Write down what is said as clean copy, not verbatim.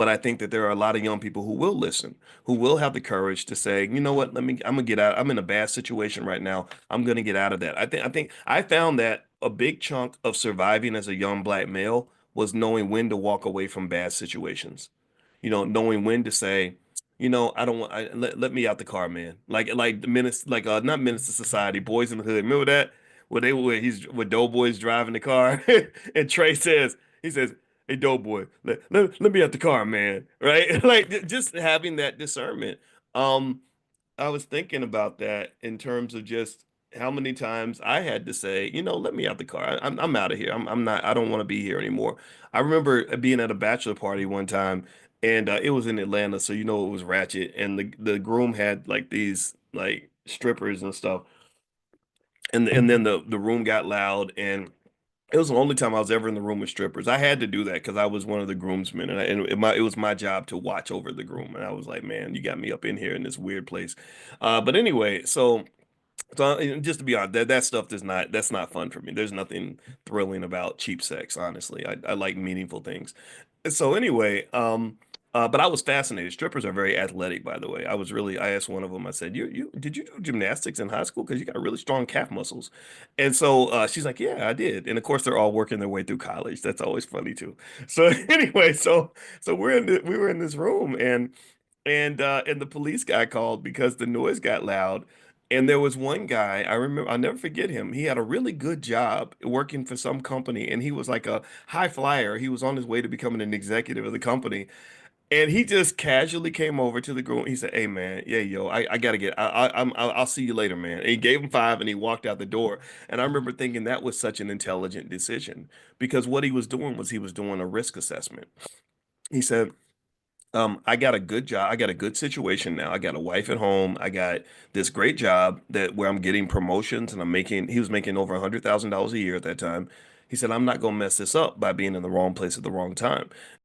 But I think that there are a lot of young people who will listen, who will have the courage to say, you know what, I'm gonna get out. I'm in a bad situation right now. I'm gonna get out of that. I think I found that a big chunk of surviving as a young black male was knowing when to walk away from bad situations. Knowing when to say, I don't want, let me out the car, man. Like the menace, like not Menace to Society, Boys in the Hood. Remember that? Where Doughboy's driving the car and Trey he says, "Hey Doughboy, let me out the car, man." Right? Like just having that discernment. Um, I was thinking about that in terms of just how many times I had to say, let me out the car. I'm out of here. I'm not. I don't want to be here anymore. I remember being at a bachelor party one time, and it was in Atlanta, so it was ratchet. And the groom had like these like strippers and stuff, and then the room got loud, and it was the only time I was ever in the room with strippers. I had to do that because I was one of the groomsmen, and it was my job to watch over the groom. And I was like, man, you got me up in here in this weird place. But anyway, so just to be honest, that stuff that's not fun for me. There's nothing thrilling about cheap sex, honestly. I like meaningful things. So anyway, but I was fascinated. Strippers are very athletic, by the way. I asked one of them, I said, you did you do gymnastics in high school? Because you got really strong calf muscles. And so she's like, yeah, I did. And of course, they're all working their way through college. That's always funny too. So anyway, so we were in this room, and the police guy called because the noise got loud. And there was one guy, I remember, I'll never forget him. He had a really good job working for some company, and he was like a high flyer. He was on his way to becoming an executive of the company. And he just casually came over to the group. He said, "Hey man, yeah, yo, I gotta get. I'll see you later, man." And he gave him five, and he walked out the door. And I remember thinking that was such an intelligent decision because what he was doing was he was doing a risk assessment. He said, I got a good job. I got a good situation now. I got a wife at home. I got this great job that where I'm getting promotions and he was making over $100,000 a year at that time. He said, I'm not gonna mess this up by being in the wrong place at the wrong time.